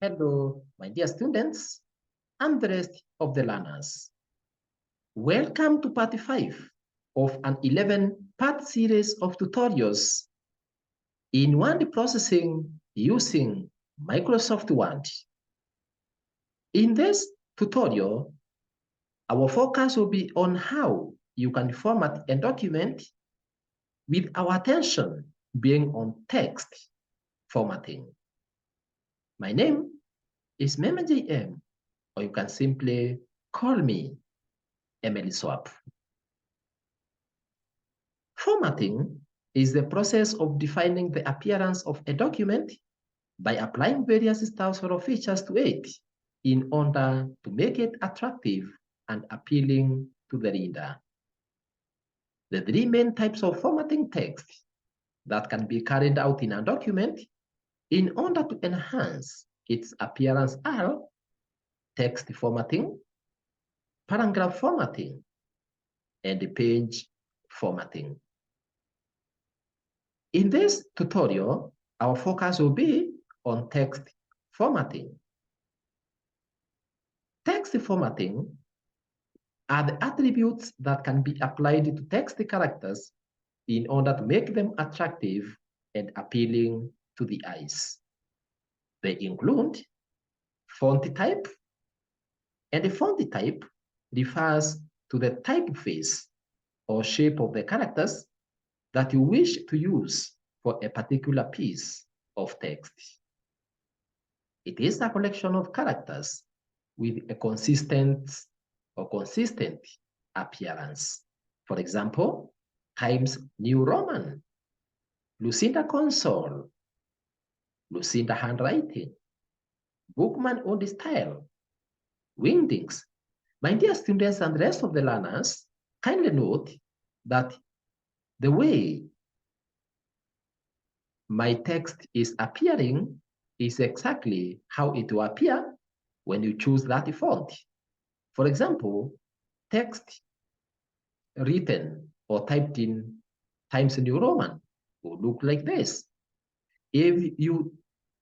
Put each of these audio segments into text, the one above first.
Hello, my dear students and the rest of the learners. Welcome to part 5 of an 11-part series of tutorials in word processing using Microsoft Word. In this tutorial, our focus will be on how you can format a document with our attention being on text formatting. My name is Mema JM, or you can simply call me Emily Swap. Formatting is the process of defining the appearance of a document by applying various styles or features to it in order to make it attractive and appealing to the reader. The three main types of formatting text that can be carried out in a document in order to enhance its appearance are text formatting, paragraph formatting, and page formatting. In this tutorial, our focus will be on text formatting. Text formatting are the attributes that can be applied to text characters in order to make them attractive and appealing to the eyes. They include font type, and the font type refers to the typeface or shape of the characters that you wish to use for a particular piece of text. It is a collection of characters with a consistent appearance. For example, Times New Roman, Lucinda Console, Lucinda Handwriting, Bookman Old Style, Wingdings. My dear students and the rest of the learners, kindly note that the way my text is appearing is exactly how it will appear when you choose that font. For example, text written or typed in Times New Roman will look like this. If you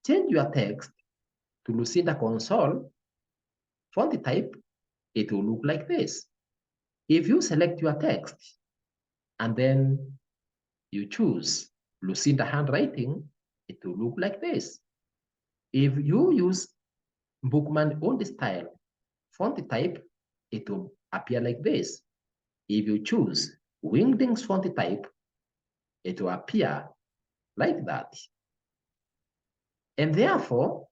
change your text to Lucinda Console font type, it will look like this. If you select your text and then you choose Lucinda Handwriting, it will look like this. If you use Bookman Old Style font type, it will appear like this. If you choose Wingdings font type, it will appear like that. And therefore,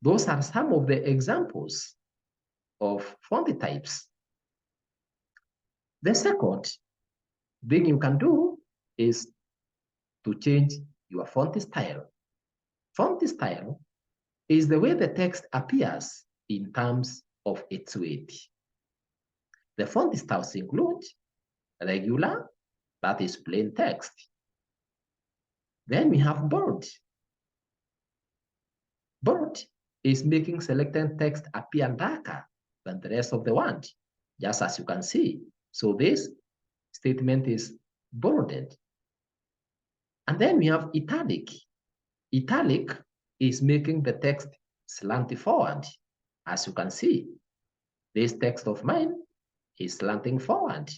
those are some of the examples of font types. The second thing you can do is to change your font style. Font style is the way the text appears in terms of its weight. The font styles include regular, that is plain text. Then we have bold. Bold is making selected text appear darker than the rest of the word, just as you can see. So this statement is bolded. And then we have italic. Italic is making the text slanted forward. As you can see, this text of mine is slanting forward.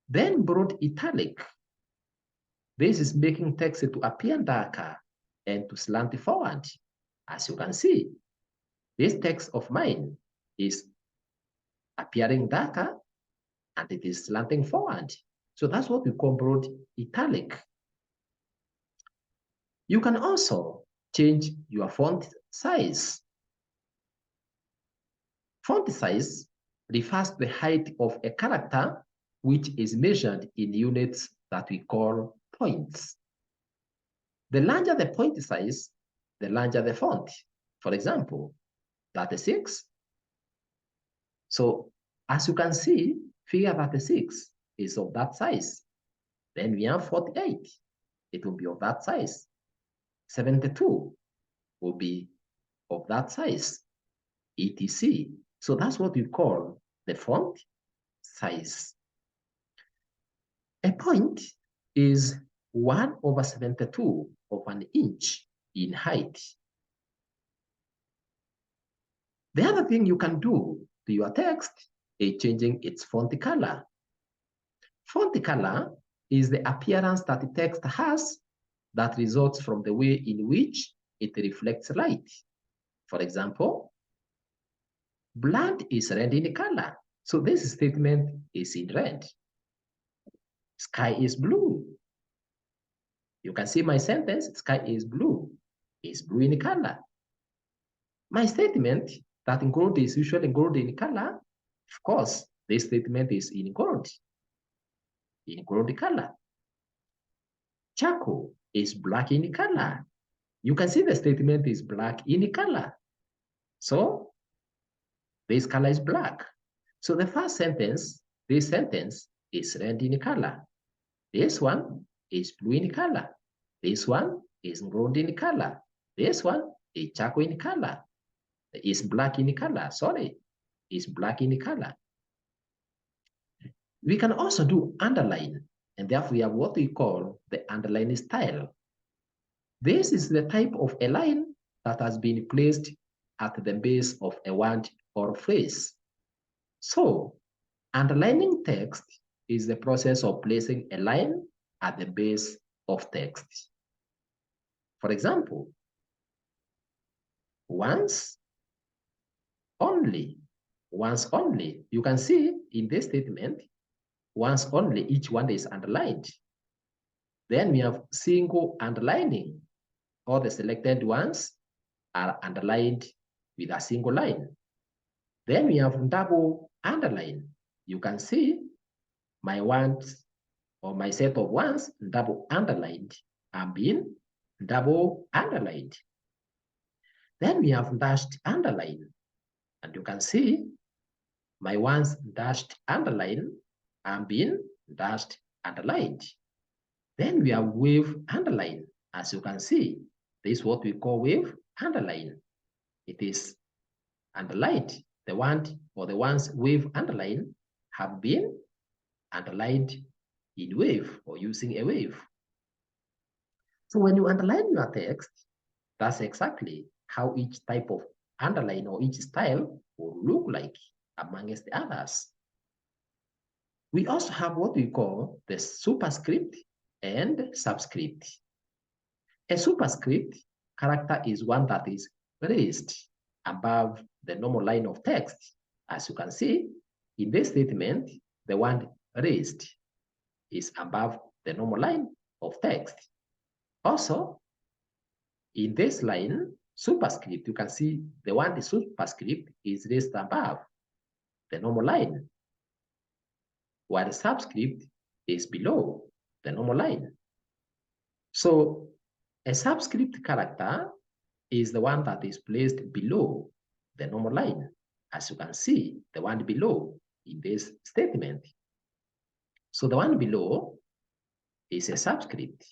Then broad italic. This is making text to appear darker and to slant forward. As you can see, this text of mine is appearing darker and it is slanting forward. So that's what we call broad italic. You can also change your font size. Font size refers to the height of a character, which is measured in units that we call points. The larger the point size, the larger the font. For example, 36. So as you can see, figure 36 is of that size. Then we have 48. It will be of that size. 72 will be of that size, etc. So that's what we call the font size. A point is 1/72 of an inch in height. The other thing you can do to your text is changing its font color. Font color is the appearance that the text has that results from the way in which it reflects light. For example, blood is red in color. So this statement is in red. Sky is blue. You can see my sentence, sky is blue. It's blue in color. My statement that gold is usually gold in color, of course, this statement is in gold color. Charcoal is black in color. You can see the statement is black in color. So this color is black. So the first sentence, this sentence is red in color. This one is blue in color. This one is gold in color. This one is charcoal in color. Is black in color. Sorry, is black in color. We can also do underline, and therefore we have what we call the underline style. This is the type of a line that has been placed at the base of a word or phrase. So, underlining text is the process of placing a line at the base of text. For example, once only. Once only. You can see in this statement, once only, each one is underlined. Then we have single underlining. All the selected ones are underlined with a single line. Then we have double underline. You can see my ones or my set of ones double underlined and being double underlined. Then we have dashed underline. And you can see my ones dashed underline and being dashed underlined. Then we have wave underline. As you can see, this is what we call wave underline. It is underlined. The one or the ones wave underline have been underlined in wave or using a wave. So when you underline your text, that's exactly how each type of underline or each style will look like amongst the others. We also have what we call the superscript and subscript. A superscript character is one that is raised above the normal line of text. As you can see, in this statement, the word raised is above the normal line of text. Also, in this line, superscript, you can see the word superscript is raised above the normal line, while the subscript is below the normal line. So a subscript character is the one that is placed below the normal line, as you can see, the one below in this statement. So the one below is a subscript.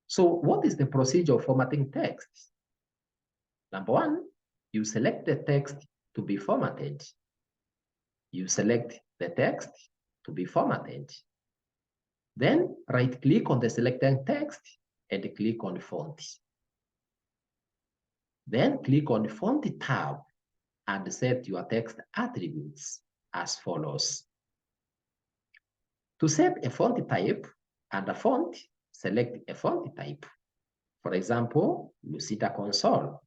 So what is the procedure of formatting text? Number one, you select the text to be formatted. You select the text to be formatted. Then right-click on the selected text and click on Font. Then click on Font tab and set your text attributes as follows. To set a font type and a font, select a font type. For example, Lucida Console.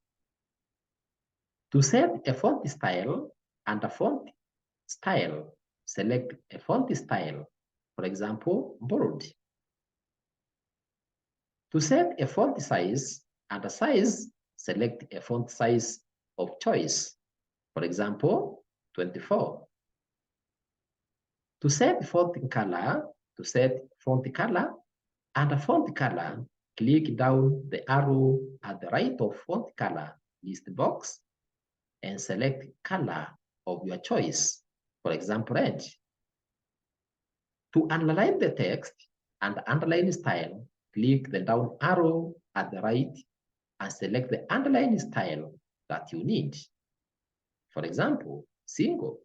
To set a font style and a font style, select a font style. For example, bold. To set a font size and a size, select a font size of choice. For example, 24. To set font color, and a font color, click down the arrow at the right of font color list box and select color of your choice. For example, red. To underline the text and underline style, click the down arrow at the right and select the underline style that you need. For example, single.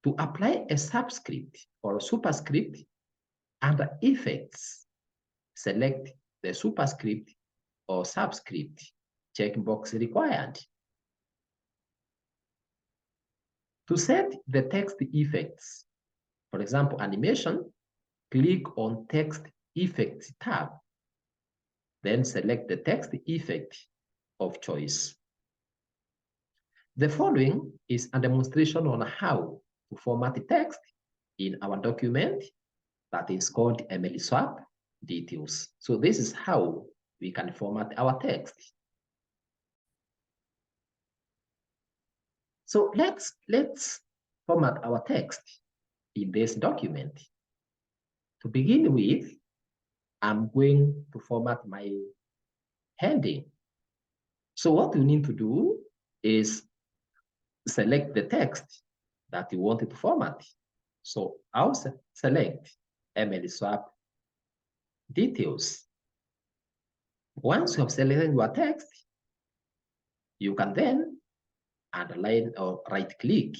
To apply a subscript or superscript under effects, select the superscript or subscript checkbox required. To set the text effects, for example, animation, click on Text Effects tab, then select the text effect of choice. The following is a demonstration on how to format the text in our document that is called Emily Swap Details. So this is how we can format our text. So let's format our text in this document. To begin with, I'm going to format my heading. So what you need to do is select the text that you wanted to format. So I'll select Emily Swap Details. Once you have selected your text, you can then underline or right-click.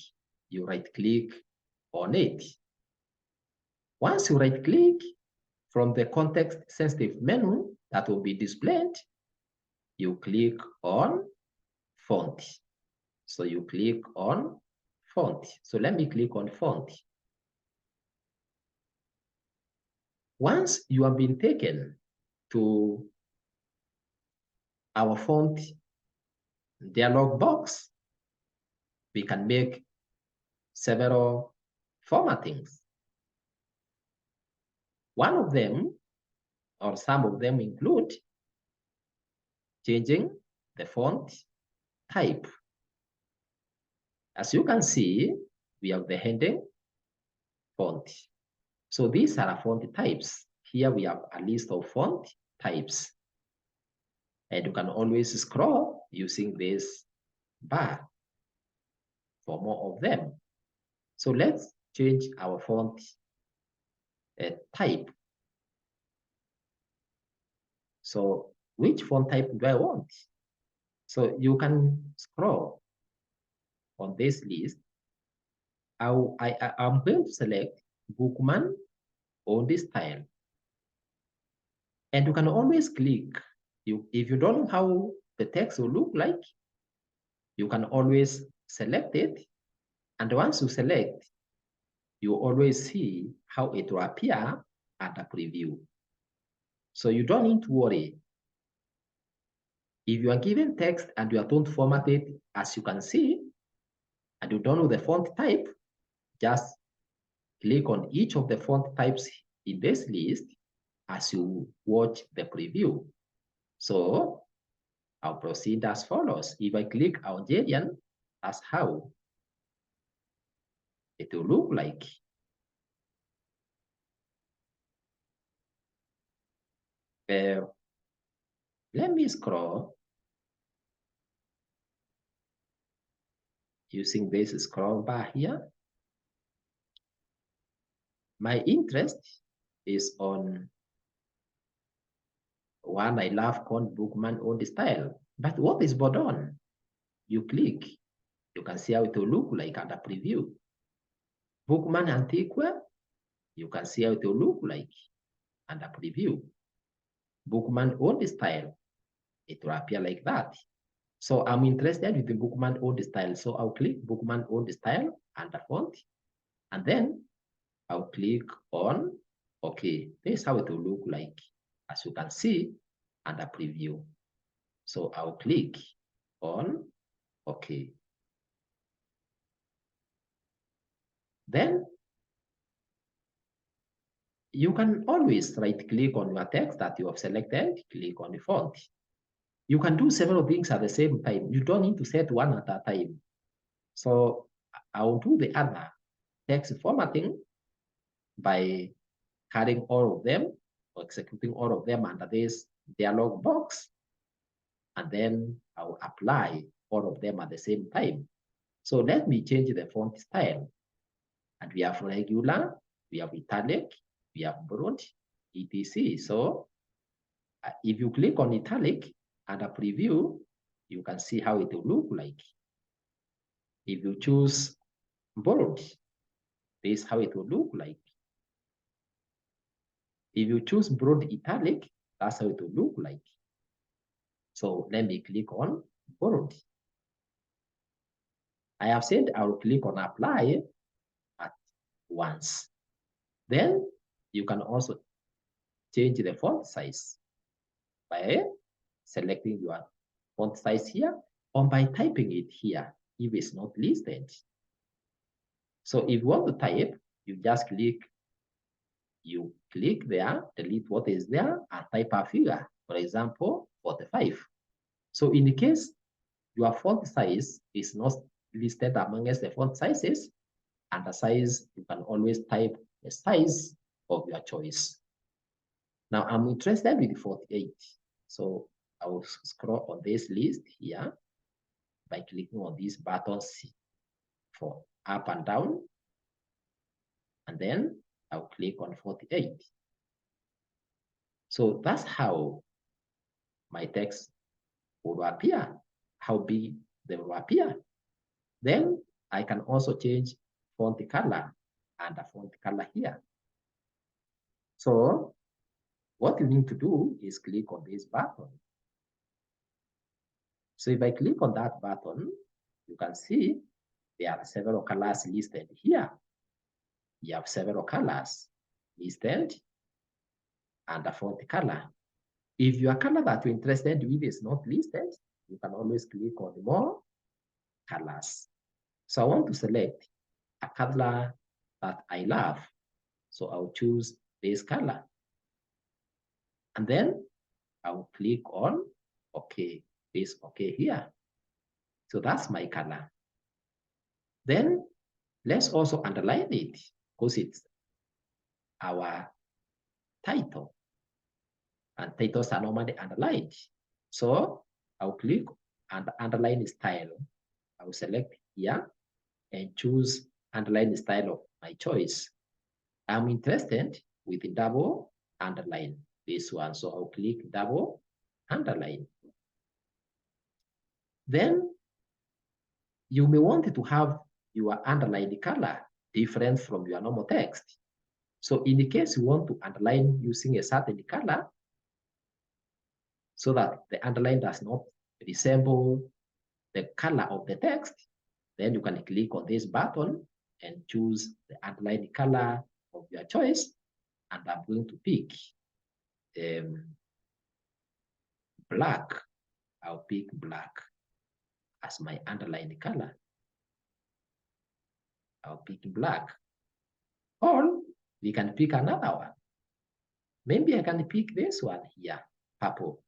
You right-click on it. Once you right-click, from the context-sensitive menu that will be displayed, you click on Font. So you click on Font. So let me click on Font. Once you have been taken to our font dialog box, we can make several formattings. One of them, or some of them, include changing the font type. As you can see, we have the heading font. So these are font types. Here we have a list of font types. And you can always scroll using this bar for more of them. So let's change our font type. So which font type do I want? So you can scroll on this list. I'm going to select Bookman on this style. And you can always click. If you don't know how the text will look like, you can always select it. And once you select, you always see how it will appear at a preview. So you don't need to worry. If you are given text and you are don't format it, as you can see, and you don't know the font type, just click on each of the font types in this list as you watch the preview. So I'll proceed as follows. If I click Algerian, that's how it will look like. Let me scroll using this scroll bar here. My interest is on one I love called Bookman old style. But what is Bodon? You click, you can see how it will look like at a preview. Bookman Antiqua, you can see how it will look like at a preview. Bookman old style, it will appear like that. So I'm interested with the Bookman old style. So I'll click Bookman old style under font, and then I'll click on OK. This is how it will look like, as you can see, under preview. So I'll click on OK. Then you can always right-click on your text that you have selected, click on the font. You can do several things at the same time. You don't need to set one at a time. So I'll do the other text formatting by carrying all of them or executing all of them under this dialog box. And then I'll apply all of them at the same time. So let me change the font style. And we have regular, we have italic, we have broad, etc. So if you click on italic and a preview, you can see how it will look like. If you choose bold, this is how it will look like. If you choose broad italic, that's how it will look like. So let me click on bold. I have said I will click on apply at once. Then you can also change the font size by selecting your font size here or by typing it here if it's not listed. So if you want to type, you just click there, delete what is there, and type a figure. For example, 45. So in the case your font size is not listed amongst the font sizes, and the size, you can always type the size of your choice. Now I'm interested with 48. So I will scroll on this list here by clicking on these buttons for up and down. And then I'll click on 48. So that's how my text will appear, how big they will appear. Then I can also change font color and the font color here. So what you need to do is click on this button. So if I click on that button, you can see there are several colors listed here. You have several colors listed and the font color. If your color that you're interested with is not listed, you can always click on more colors. So I want to select a color that I love. So I'll choose this color. And then I'll click on OK, this OK here. So that's my color. Then let's also underline it because it's our title. And titles are normally underlined. So I'll click and underline style. I will select here and choose underline style of my choice. I'm interested with the double underline, this one. So I'll click double underline. Then you may want to have your underline color different from your normal text. So in the case you want to underline using a certain color, so that the underline does not resemble the color of the text, then you can click on this button and choose the underline color of your choice. And I'm going to pick black. I'll pick black as my underline color. I'll pick black. Or we can pick another one. Maybe I can pick this one here, purple.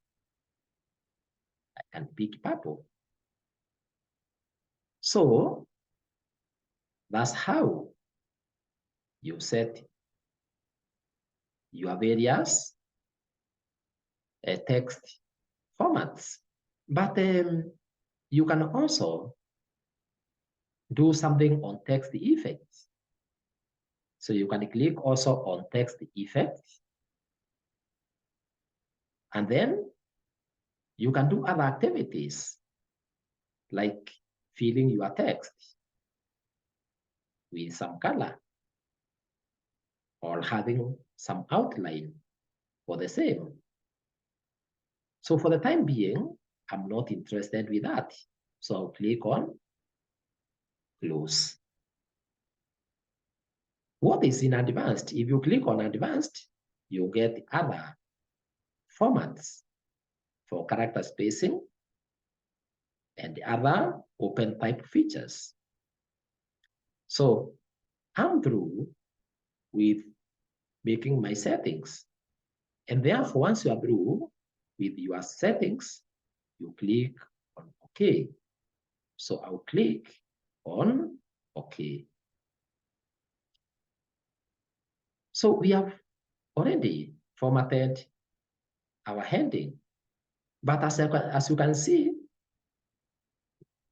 I can pick purple. So that's how you set your various text formats. But you can also do something on text effects. So you can click also on text effects. And then you can do other activities like filling your text with some color or having some outline for the same. So for the time being, I'm not interested with that. So I'll click on close. What is in advanced? If you click on advanced, you get other formats for character spacing and the other open type features. So I'm through with making my settings. And therefore, once you are through with your settings, you click on OK. So I'll click on OK. So we have already formatted our heading. But as you can see,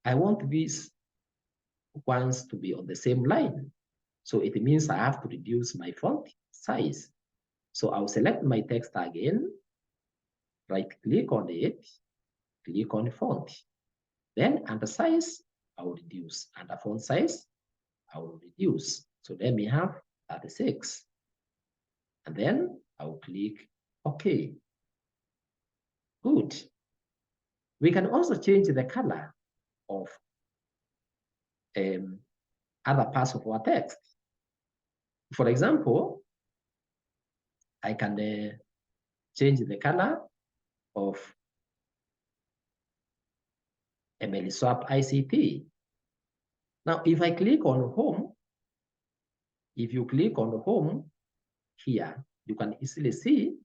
I want these ones to be on the same line. So it means I have to reduce my font size. So I'll select my text again, right click on it, click on font. Then under size, I will reduce. Under font size, I will reduce. So let me have 36. And then I will click OK. Good. We can also change the color of other parts of our text. For example, I can change the color of Emily Swap ICT. Now, if I click on home, if you click on home here, you can easily see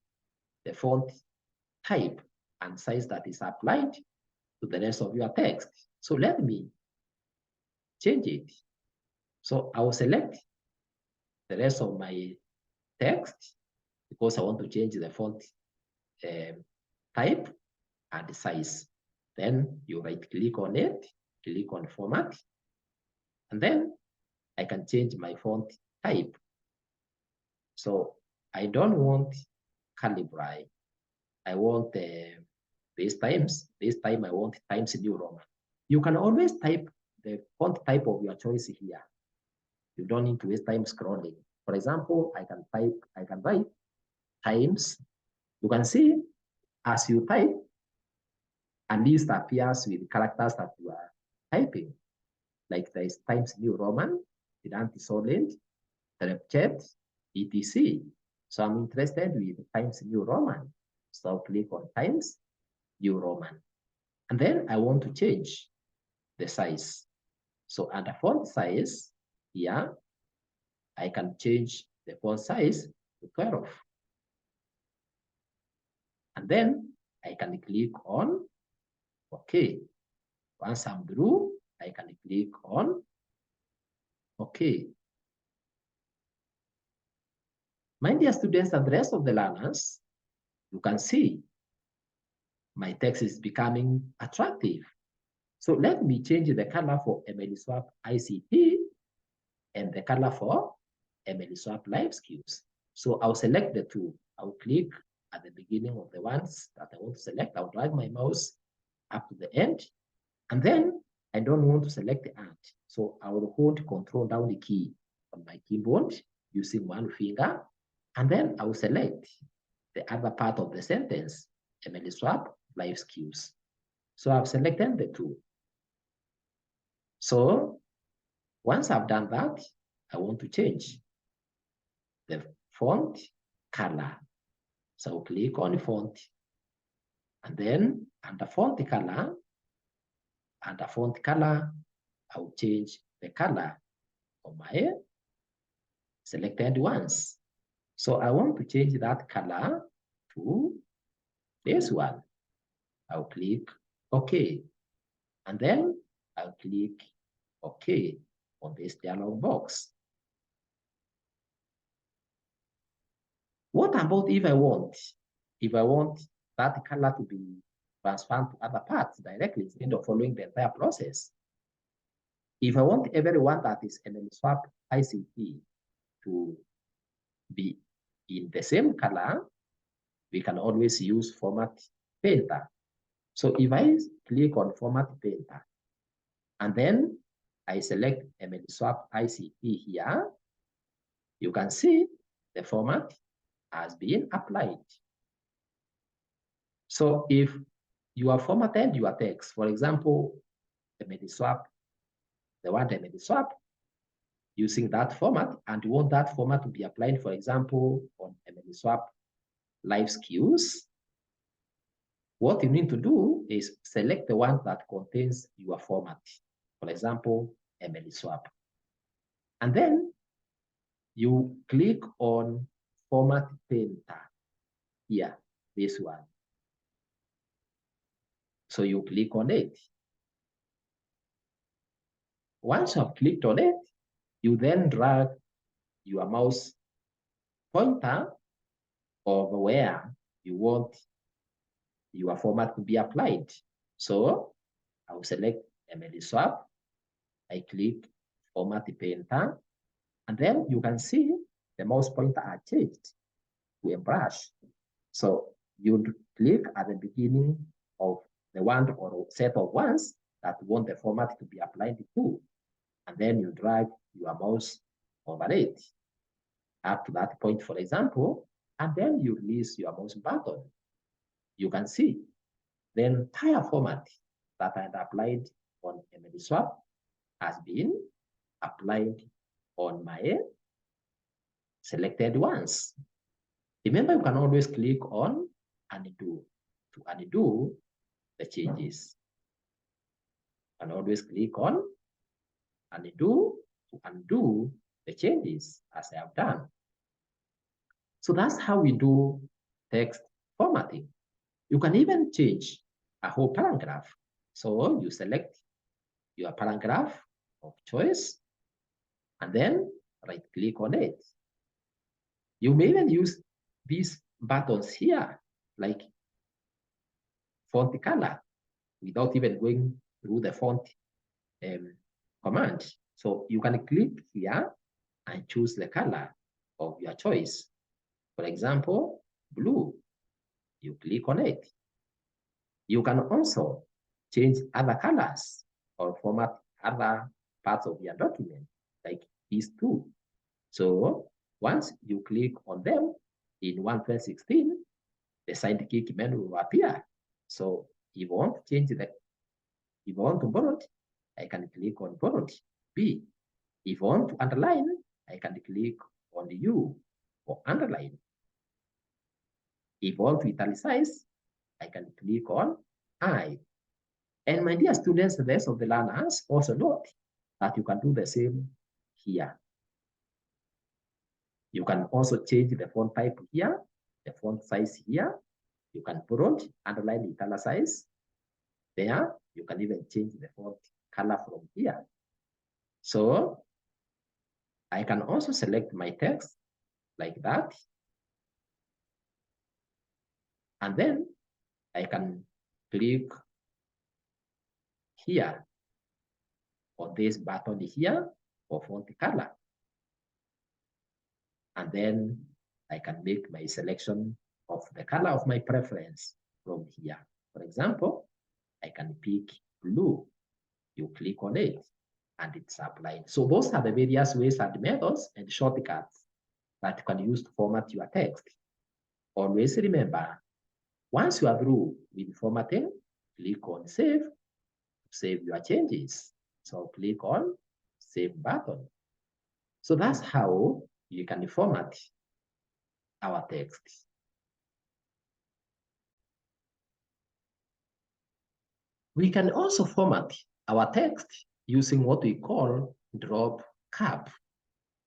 the font type and size that is applied to the rest of your text. So let me change it. So I will select the rest of my text because I want to change the font type and the size. Then you right click on it, click on format, and then I can change my font type. So I don't want Calibri. I want this time I want Times New Roman. You can always type the font type of your choice here. You don't need to waste time scrolling. For example, I can write Times. You can see as you type, a list appears with characters that you are typing. Like there is Times New Roman, Tiranti Solent, Terepchet, etc. So I'm interested with Times New Roman. So I'll click on Times New Roman. And then I want to change the size. So under font size, here, I can change the font size to 12. And then I can click on OK. Once I'm through, I can click on OK. My dear students and the rest of the learners, you can see my text is becoming attractive. So let me change the color for Emily Swap ICT and the color for Emily Swap Life Skills. So I'll select the two. I'll click at the beginning of the ones that I want to select. I'll drag my mouse up to the end. And then I don't want to select the art. So I will hold Control down the key on my keyboard using one finger. And then I will select the other part of the sentence, Emily Swap Life Skills. So I've selected the two. So once I've done that, I want to change the font color. So I'll click on font. And then under font color, I'll change the color of my selected ones. So I want to change that color to this one. I'll click OK. And then I'll click OK on this dialog box. What about if I want that color to be transferred to other parts directly instead of following the entire process? If I want everyone that is Emily Swap ICT to be in the same color, we can always use Format Painter. So if I click on Format Painter, and then I select Emily Swap ICT here, you can see the format has been applied. So if you have formatted your text, for example, Emily Swap, the word Emily Swap, using that format, and you want that format to be applied, for example, on Emily Swap Life Skills, what you need to do is select the one that contains your format. For example, Emily Swap. And then you click on Format Painter here, this one. So you click on it. Once you have clicked on it, you then drag your mouse pointer over where you want your format to be applied. So I will select Emily Swap. I click Format Painter, and then you can see the mouse pointer are changed to a brush. So you click at the beginning of the one or set of ones that you want the format to be applied to, and then you drag your mouse over it up to that point, for example, and then you release your mouse button. You can see the entire format that I had applied on Emily Swap has been applied on my selected ones. Remember, you can always click on undo to undo the changes. You can always click on undo to undo the changes as I have done. So that's how we do text formatting. You can even change a whole paragraph. So you select your paragraph of choice and then right click on it. You may even use these buttons here, like font color, without even going through the font command. So you can click here and choose the color of your choice. For example, blue. You click on it. You can also change other colors or format other parts of your document, like these two. So once you click on them in 1.16, the sidekick menu will appear. So if you want to change the, if you want to borrowed, I can click on borrowed B. If you want to underline, I can click on the U for underline. If you want to italicize, I can click on I. And my dear students, the rest of the learners also note that you can do the same here. You can also change the font type here, the font size here. You can bold, underline, italicize. There, you can even change the font color from here. So I can also select my text like that. And then I can click here on this button here for font color. And then I can make my selection of the color of my preference from here. For example, I can pick blue. You click on it and it's applied. So those are the various ways and methods and shortcuts that you can use to format your text. Always remember, once you are through with formatting, click on save to save your changes. So click on save button. So that's how you can format our text. We can also format our text using what we call drop cap.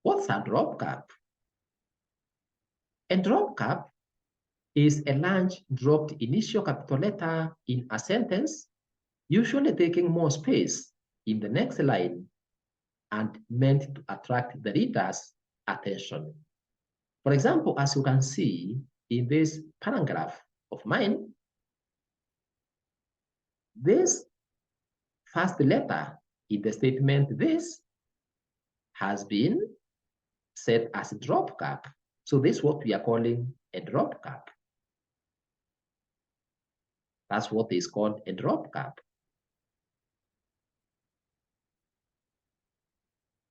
What's a drop cap? A drop cap is a large dropped initial capital letter in a sentence, usually taking more space in the next line and meant to attract the reader's attention. For example, as you can see in this paragraph of mine, this first letter in the statement this has been set as a drop cap. So this is what we are calling a drop cap. That's what is called a drop cap.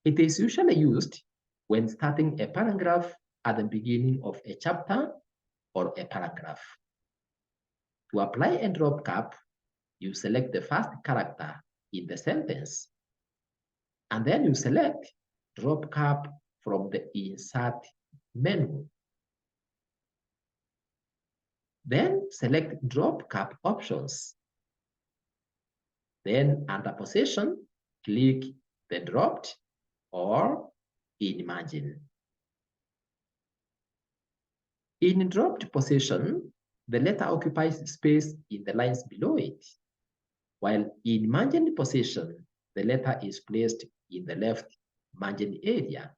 It is usually used when starting a paragraph at the beginning of a chapter or a paragraph. To apply a drop cap, you select the first character in the sentence, and then you select drop cap from the insert menu. Then select drop cap options. Then under position, click the dropped or in margin. In dropped position, the letter occupies space in the lines below it, while in margin position, the letter is placed in the left margin area.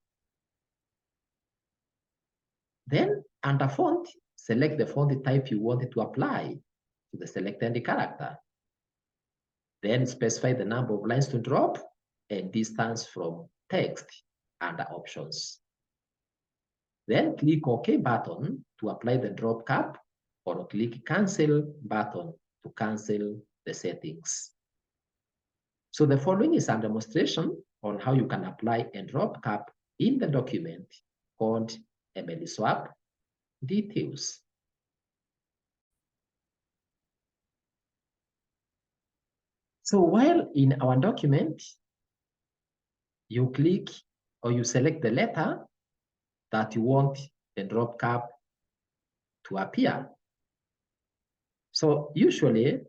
Then under font, select the font type you want to apply to the selected character. Then specify the number of lines to drop and distance from text under options. Then click OK button to apply the drop cap, or click Cancel button to cancel the settings. So the following is a demonstration on how you can apply a drop cap in the document called ML Swap Details. So while in our document, you click or you select the letter that you want the drop cap to appear. So usually,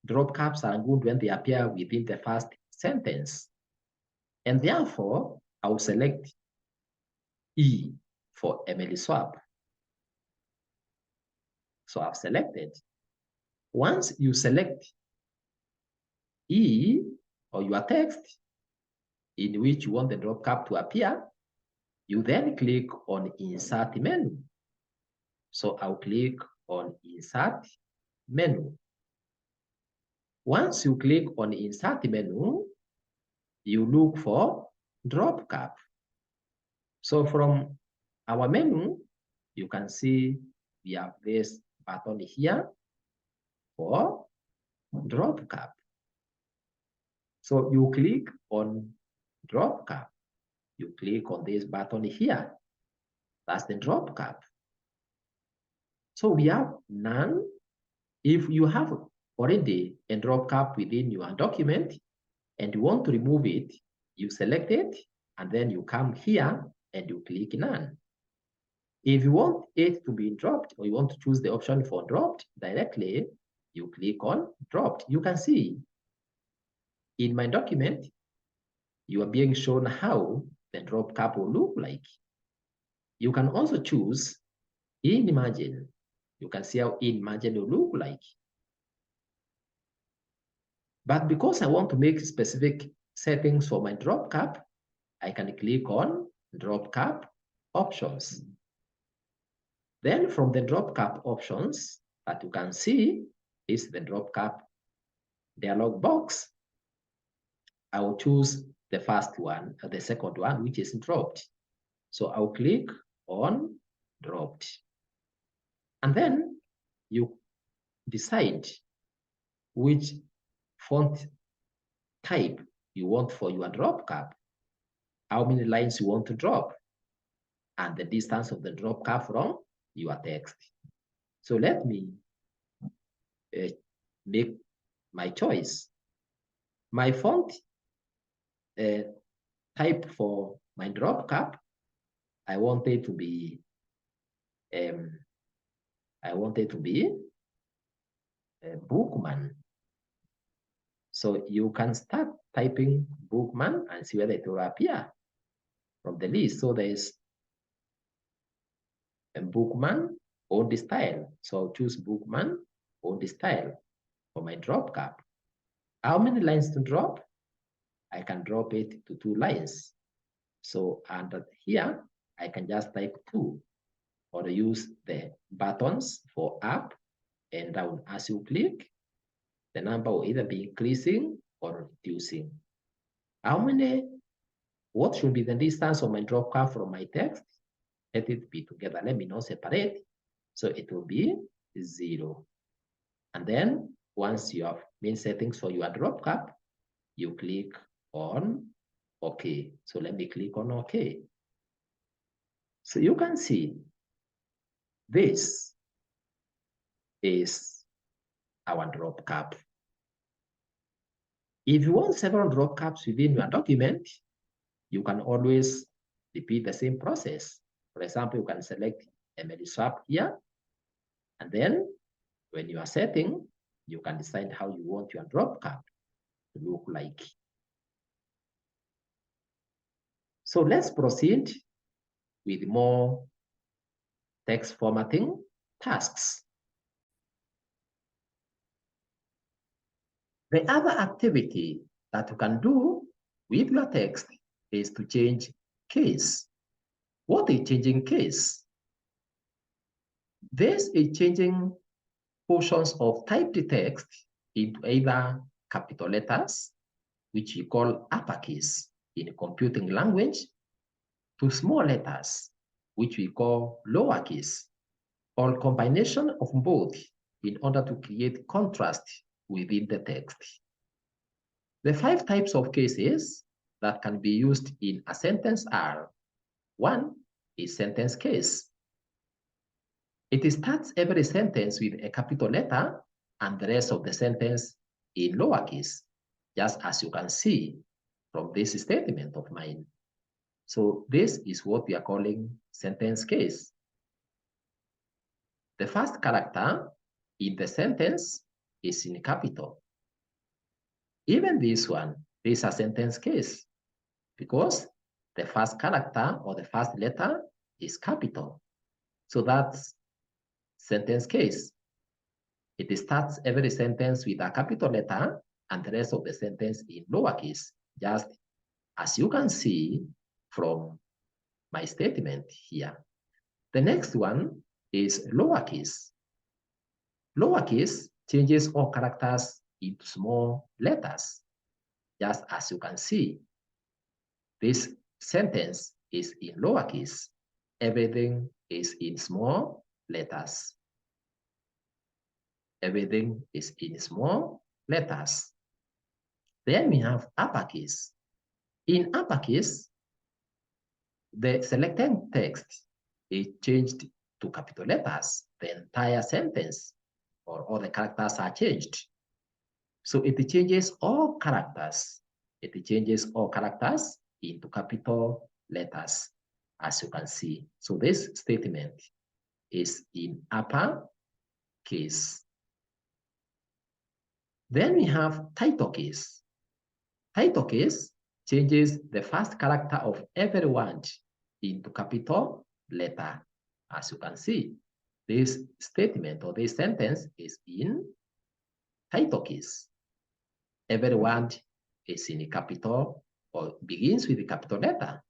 drop caps are good when they appear within the first sentence. And therefore, I will select E for Emily Swap. So I've selected. Once you select E or your text in which you want the drop cap to appear, you then click on Insert Menu. So I'll click on Insert Menu. Once you click on Insert Menu, you look for Drop Cap. So from our menu, you can see we have this button here for Drop Cap. So you click on Drop Cap. You click on this button here. That's the Drop Cap. So we have none. If you have already a drop cap within your document and you want to remove it, you select it and then you come here and you click none. If you want it to be dropped or you want to choose the option for dropped directly, you click on dropped. You can see in my document, you are being shown how the drop cap will look like. You can also choose in margin. You can see how in margin will look like. But because I want to make specific settings for my drop cap, I can click on drop cap options. Then from the drop cap options that you can see is the drop cap dialog box. I will choose the first one, the second one, which is dropped. So I'll click on dropped. And then you decide which font type you want for your drop cap, how many lines you want to drop, and the distance of the drop cap from your text. So let me make my choice. My font type for my drop cap, I want it to be Bookman. So you can start typing Bookman and see whether it will appear from the list. So there's a Bookman on the style. So I'll choose Bookman on the style for my drop cap. How many lines to drop? I can drop it to 2 lines. So under here, I can just type 2 or use the buttons for up and down. As you click, the number will either be increasing or reducing. What should be the distance of my drop cap from my text? Let it be together. Let me not separate. So it will be 0. And then once you have made settings for your drop cap, you click on OK. So let me click on OK. So you can see this is our drop cap. If you want several drop caps within your document, you can always repeat the same process. For example, you can select Emily Swap here, and then when you are setting, you can decide how you want your drop cap to look like. So let's proceed with more text formatting tasks. The other activity that you can do with your text is to change case. What is changing case? This is changing portions of typed text into either capital letters, which we call uppercase in computing language, to small letters, which we call lowercase, or combination of both in order to create contrast within the text. The 5 types of cases that can be used in a sentence are: 1 is sentence case. It starts every sentence with a capital letter and the rest of the sentence in lowercase, just as you can see from this statement of mine. So this is what we are calling sentence case. The first character in the sentence is in capital. Even this one is a sentence case because the first character or the first letter is capital. So that's sentence case. It starts every sentence with a capital letter and the rest of the sentence in lowercase, just as you can see from my statement here. The next one is lowercase. Lowercase changes all characters into small letters, just as you can see. This sentence is in lowercase. Everything is in small letters. Everything is in small letters. Then we have uppercase. In uppercase, the selected text is changed to capital letters. The entire sentence or all the characters are changed. So it changes all characters. It changes all characters into capital letters, as you can see. So this statement is in upper case. Then we have title case. Title case changes the first character of every word into capital letter, as you can see. This statement or this sentence is in title case. Every word is in a capital or begins with a capital letter.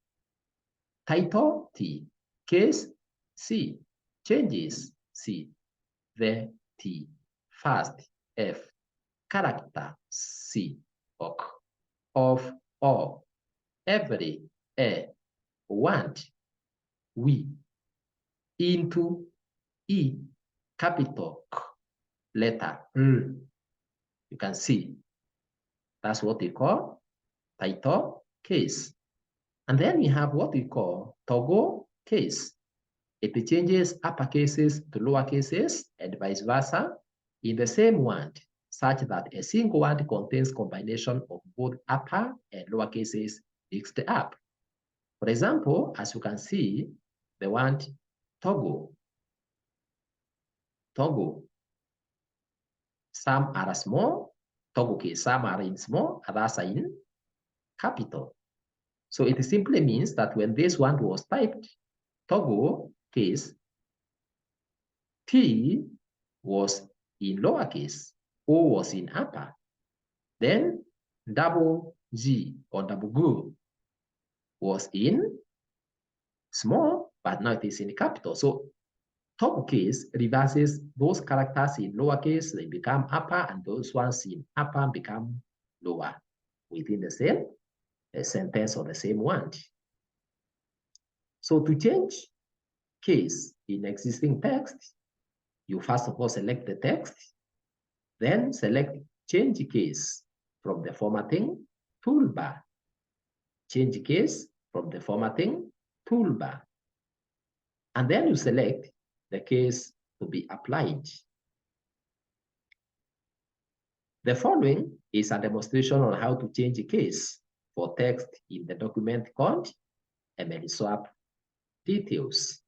Title T, case C, changes C, the T, first F, character C, ok, of, all, every, a, want, we, into, E, capital K, letter L. You can see that's what we call title case. And then we have what we call toggle case. It changes upper cases to lower cases and vice versa in the same word, such that a single word contains combination of both upper and lower cases mixed up. For example, as you can see, the word toggle. Toggle. Some are small, toggle case, some are in small, others are in capital. So it simply means that when this one was typed, toggle case, T was in lowercase, O was in upper. Then double G or double G was in small, but now it is in capital. So toggle case reverses those characters in lowercase, they become upper, and those ones in upper become lower within the same sentence or the same word. So to change case in existing text, you first of all select the text, then select change case from the formatting toolbar. Change case from the formatting toolbar. And then you select the case to be applied. The following is a demonstration on how to change a case for text in the document called ML-Swap details.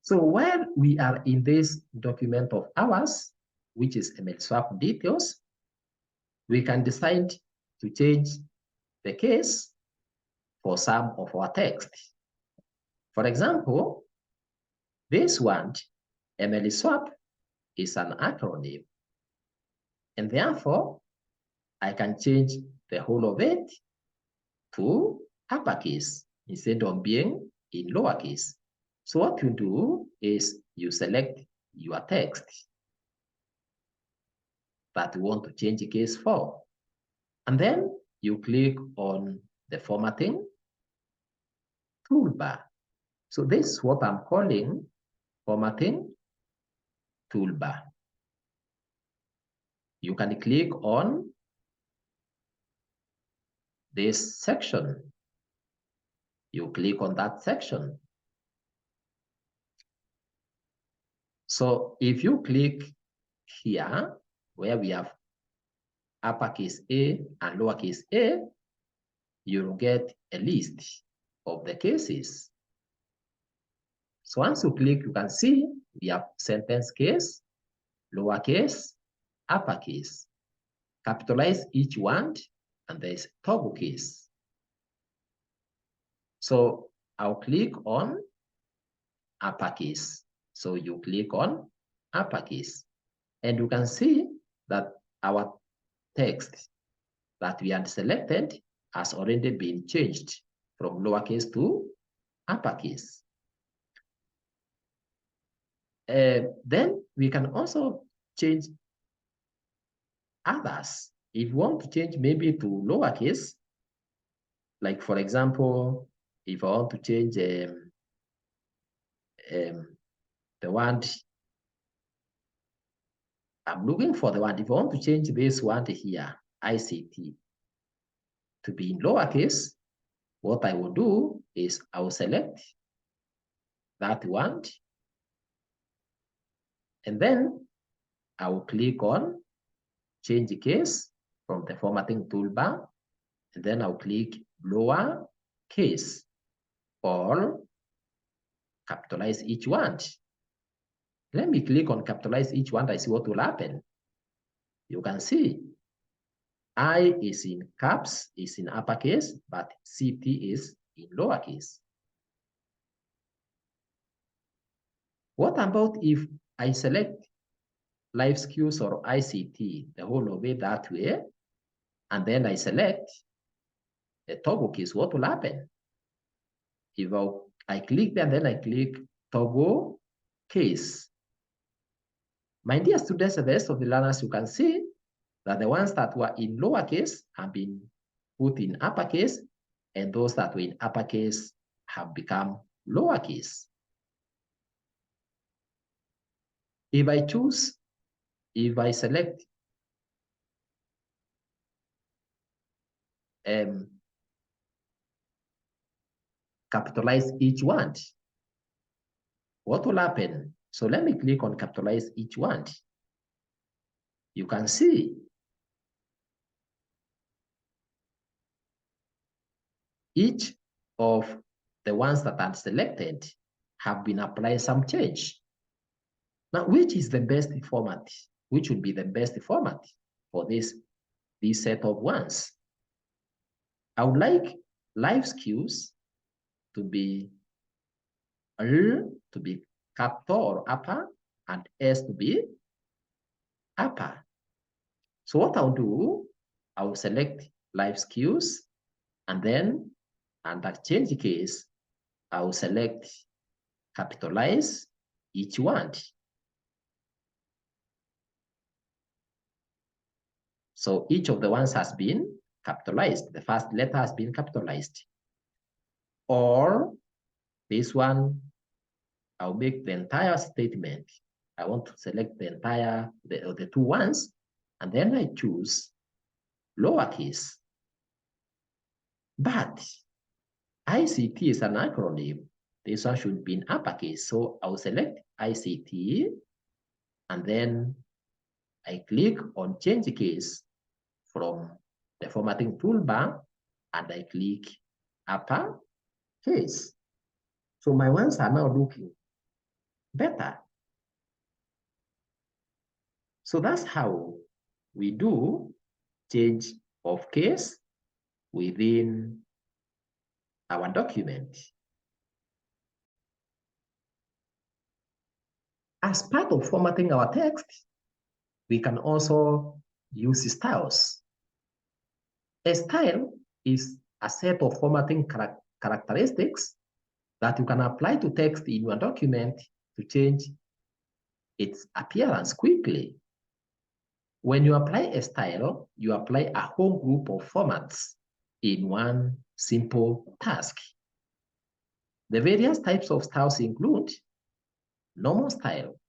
So while we are in this document of ours, which is ML-Swap details, we can decide to change the case for some of our text. For example, this one, ML-Swap, is an acronym. And therefore, I can change the whole of it to uppercase instead of being in lowercase. So what you do is you select your text that you want to change the case for. And then you click on the formatting toolbar. So this is what I'm calling formatting toolbar. You can click on this section. You click on that section. So if you click here where we have uppercase A and lowercase a, you'll get a list of the cases. So once you click, you can see we have sentence case, lowercase, uppercase. Capitalize each one, and there's toggle case. So I'll click on uppercase. So you click on uppercase, and you can see that our text that we had selected has already been changed from lowercase to uppercase. Then we can also change others. If you want to change maybe to lowercase, like for example, if I want to change the one, I'm looking for the one, if I want to change this one here, ICT, to be in lowercase, what I will do is I will select that one, and then I will click on change case from the formatting toolbar, and then I'll click lower case or capitalize each one. Let me click on capitalize each one. I see what will happen. You can see I is in caps, is in uppercase, but CT is in lowercase. What about if I select life skills or ICT, the whole of it that way, and then I select the toggle case? What will happen? If I click there, then I click toggle case. My dear students, the rest of the learners, you can see that the ones that were in lowercase have been put in uppercase, and those that were in uppercase have become lowercase. If I select capitalize each one, what will happen? So let me click on capitalize each one. You can see each of the ones that are selected have been applied some change. Now, which is the best format? Which would be the best format for this set of ones? I would like life skills to be L to be capital or upper, and S to be upper. So what I'll do, I will select life skills, and then under change case, I will select capitalize each one. So each of the ones has been capitalized. The first letter has been capitalized. Or this one, I'll make the entire statement. I want to select the entire, the two ones, and then I choose lowercase. But ICT is an acronym. This one should be in uppercase. So I'll select ICT, and then I click on change case from the formatting toolbar, and I click upper case. So my ones are now looking better. So that's how we do change of case within our document. As part of formatting our text, we can also use styles. A style is a set of formatting characteristics that you can apply to text in your document to change its appearance quickly. When you apply a style, you apply a whole group of formats in one simple task. The various types of styles include normal style.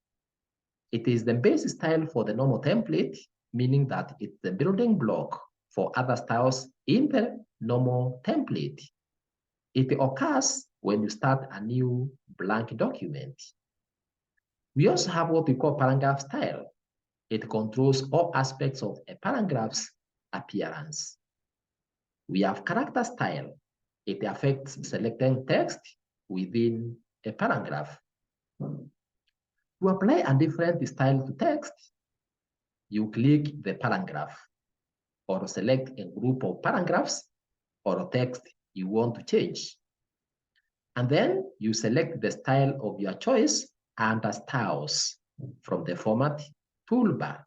It is the base style for the normal template, meaning that it's the building block for other styles in the normal template. It occurs when you start a new blank document. We also have what we call paragraph style. It controls all aspects of a paragraph's appearance. We have character style. It affects selecting text within a paragraph. To apply a different style to text, you click the paragraph or select a group of paragraphs or text you want to change. And then you select the style of your choice under styles from the format toolbar.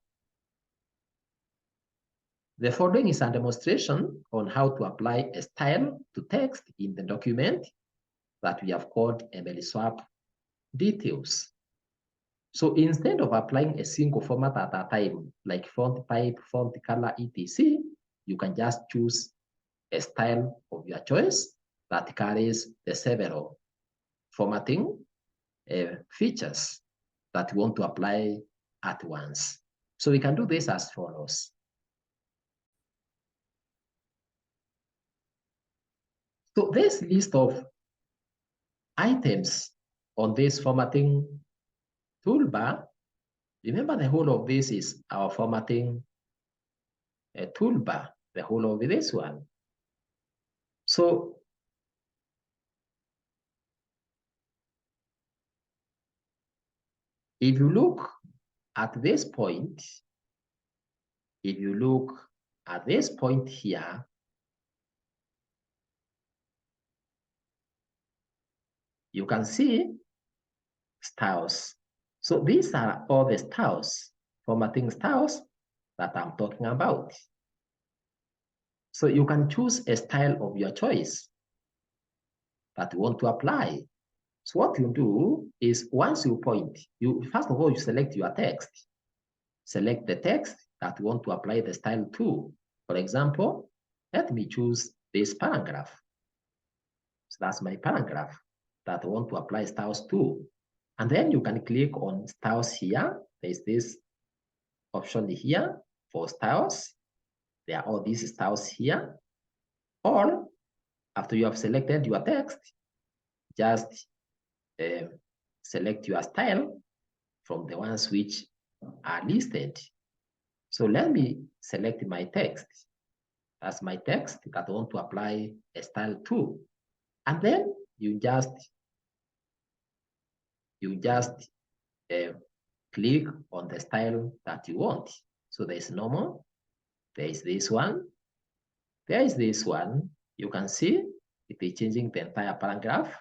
The following is a demonstration on how to apply a style to text in the document that we have called ML Swap details. So instead of applying a single format at a time, like font type, font color, etc., you can just choose a style of your choice that carries the several formatting features that you want to apply at once. So we can do this as follows. So this list of items on this formatting toolbar, remember the whole of this is our formatting toolbar, the whole of this one. So if you look at this point, if you look at this point here, you can see styles. So these are all the styles, formatting styles that I'm talking about. So you can choose a style of your choice that you want to apply. So what you do is once you point, first of all, you select your text. Select the text that you want to apply the style to. For example, let me choose this paragraph. So that's my paragraph that I want to apply styles to. And then you can click on styles here. There's this option here for styles. There are all these styles here. Or after you have selected your text, just select your style from the ones which are listed. So let me select my text. That's my text that I want to apply a style to. And then you just click on the style that you want. So there's normal, there is this one, there is this one. You can see it is changing the entire paragraph,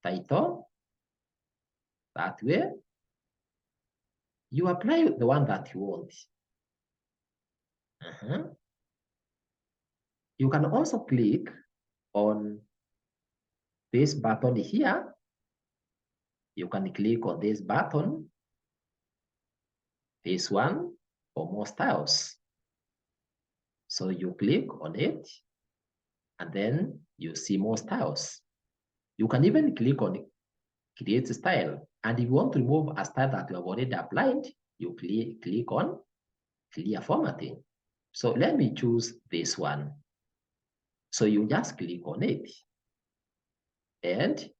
title, that way. You apply the one that you want. You can also click on this button here. You can click on this button, this one, for more styles. So you click on it, and then you see more styles. You can even click on create style. And if you want to remove a style that you have already applied, you click on clear formatting. So let me choose this one. So you just click on it, and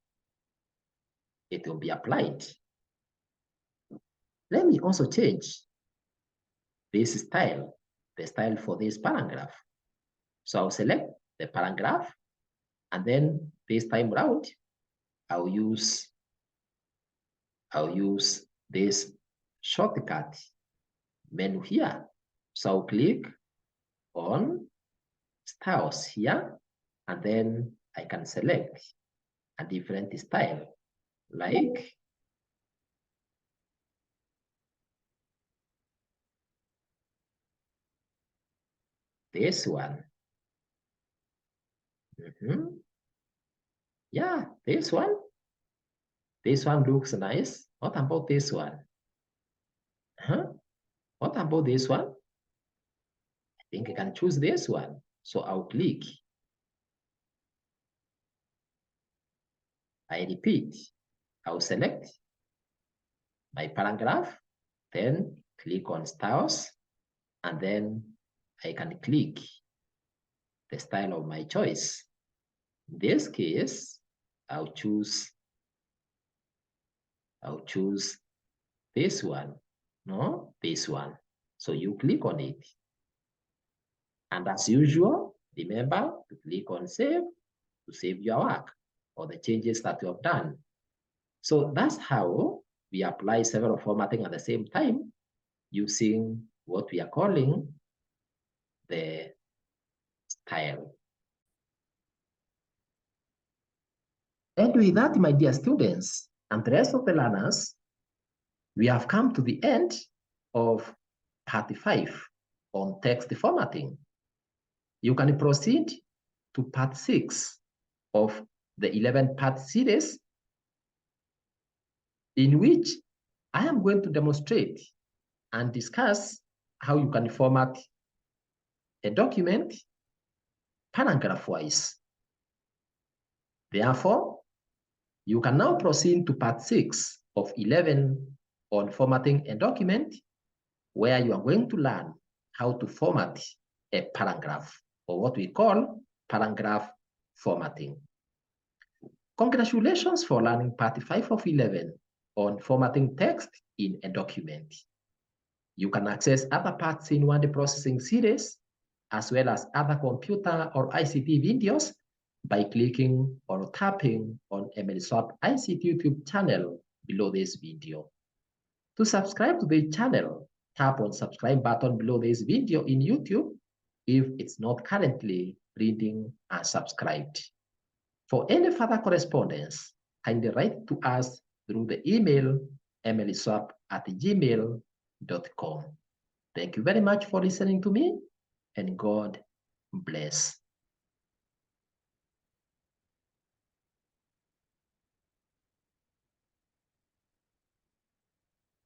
it will be applied. Let me also change this style, the style for this paragraph. So I'll select the paragraph, and then this time around, I'll use this shortcut menu here. So I'll click on styles here, and then I can select a different style, like this one. Yeah, this one. This one looks nice. What about this one? What about this one? I think I can choose this one. So I'll click. I repeat. I'll select my paragraph, then click on styles, and then I can click the style of my choice. In this case, I'll choose this one. No, this one. So you click on it. And as usual, remember to click on save to save your work or the changes that you have done. So that's how we apply several formatting at the same time using what we are calling the style. And with that, my dear students and the rest of the learners, we have come to the end of part 5 on text formatting. You can proceed to part 6 of the 11-part series, in which I am going to demonstrate and discuss how you can format a document paragraph-wise. Therefore, you can now proceed to part 6 of 11 on formatting a document, where you are going to learn how to format a paragraph, or what we call paragraph formatting. Congratulations for learning part 5 of 11 on formatting text in a document. You can access other parts in word processing series, as well as other computer or ICT videos by clicking or tapping on MLSWAP ICT YouTube channel below this video. To subscribe to the channel, tap on subscribe button below this video in YouTube if it's not currently reading and subscribed. For any further correspondence, kindly write to us through the email emilyswap@gmail.com. Thank you very much for listening to me, and God bless.